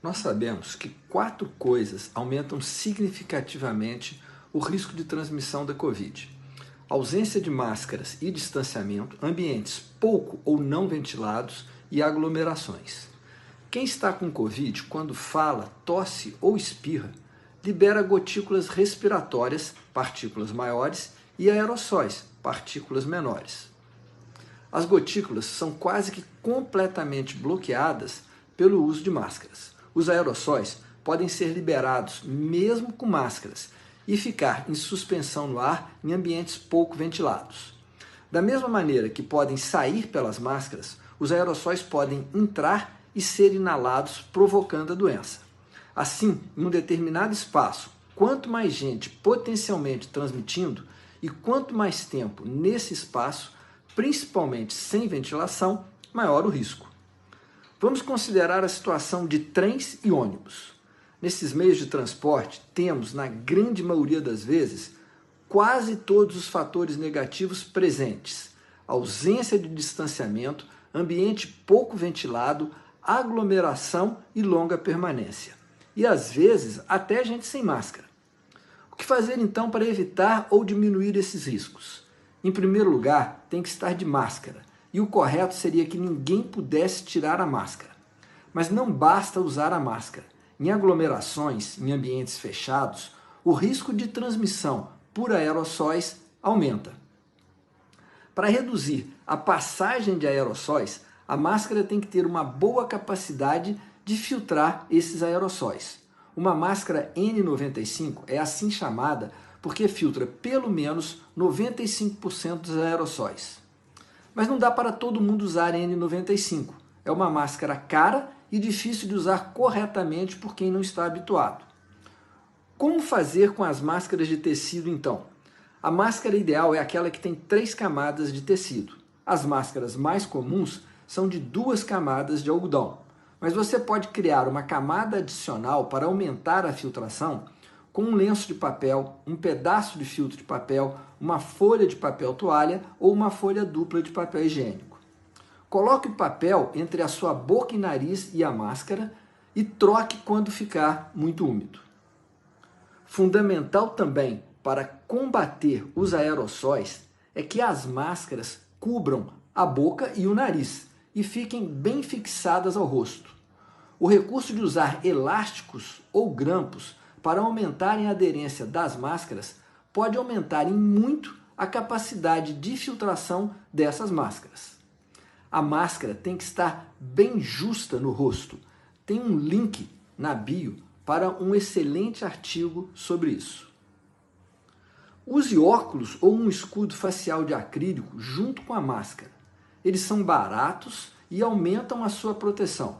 Nós sabemos que 4 coisas aumentam significativamente o risco de transmissão da Covid: ausência de máscaras e distanciamento, ambientes pouco ou não ventilados e aglomerações. Quem está com Covid, quando fala, tosse ou espirra, libera gotículas respiratórias, partículas maiores, e aerossóis, partículas menores. As gotículas são quase que completamente bloqueadas pelo uso de máscaras. Os aerossóis podem ser liberados mesmo com máscaras e ficar em suspensão no ar em ambientes pouco ventilados. Da mesma maneira que podem sair pelas máscaras, os aerossóis podem entrar e ser inalados, provocando a doença. Assim, em um determinado espaço, quanto mais gente potencialmente transmitindo e quanto mais tempo nesse espaço, principalmente sem ventilação, maior o risco. Vamos considerar a situação de trens e ônibus. Nesses meios de transporte, temos, na grande maioria das vezes, quase todos os fatores negativos presentes: ausência de distanciamento, ambiente pouco ventilado, aglomeração e longa permanência. E às vezes até gente sem máscara. O que fazer então para evitar ou diminuir esses riscos? Em primeiro lugar, tem que estar de máscara, e o correto seria que ninguém pudesse tirar a máscara. Mas não basta usar a máscara. Em aglomerações, em ambientes fechados, o risco de transmissão por aerossóis aumenta. Para reduzir a passagem de aerossóis, a máscara tem que ter uma boa capacidade de filtrar esses aerossóis. Uma máscara N95 é assim chamada porque filtra pelo menos 95% dos aerossóis. Mas não dá para todo mundo usar N95. É uma máscara cara e difícil de usar corretamente por quem não está habituado. Como fazer com as máscaras de tecido, então? A máscara ideal é aquela que tem 3 camadas de tecido. As máscaras mais comuns são de 2 camadas de algodão, mas você pode criar uma camada adicional para aumentar a filtração com um lenço de papel, um pedaço de filtro de papel, uma folha de papel toalha ou uma folha dupla de papel higiênico. Coloque o papel entre a sua boca e nariz e a máscara e troque quando ficar muito úmido. Fundamental também para combater os aerossóis é que as máscaras cubram a boca e o nariz e fiquem bem fixadas ao rosto. O recurso de usar elásticos ou grampos para aumentarem a aderência das máscaras pode aumentar em muito a capacidade de filtração dessas máscaras. A máscara tem que estar bem justa no rosto. Tem um link na bio para um excelente artigo sobre isso. Use óculos ou um escudo facial de acrílico junto com a máscara. Eles são baratos e aumentam a sua proteção.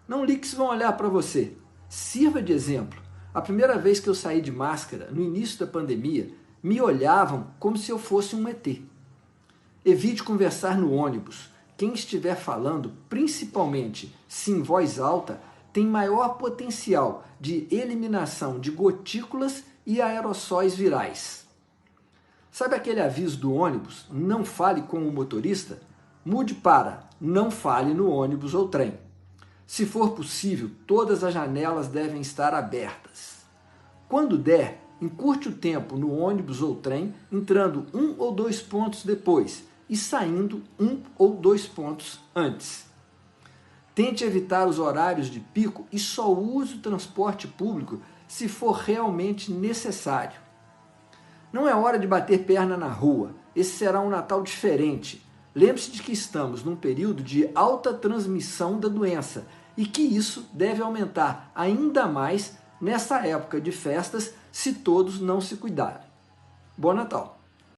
Não ligue se vão olhar para você. Sirva de exemplo. A primeira vez que eu saí de máscara, no início da pandemia, me olhavam como se eu fosse um ET. Evite conversar no ônibus. Quem estiver falando, principalmente se em voz alta, tem maior potencial de eliminação de gotículas e aerossóis virais. Sabe aquele aviso do ônibus, não fale com o motorista? Mude para não fale no ônibus ou trem. Se for possível, todas as janelas devem estar abertas. Quando der, encurte o tempo no ônibus ou trem, entrando 1 ou 2 pontos depois e saindo 1 ou 2 pontos antes. Tente evitar os horários de pico e só use o transporte público se for realmente necessário. Não é hora de bater perna na rua. Esse será um Natal diferente. Lembre-se de que estamos num período de alta transmissão da doença e que isso deve aumentar ainda mais nessa época de festas se todos não se cuidarem. Bom Natal!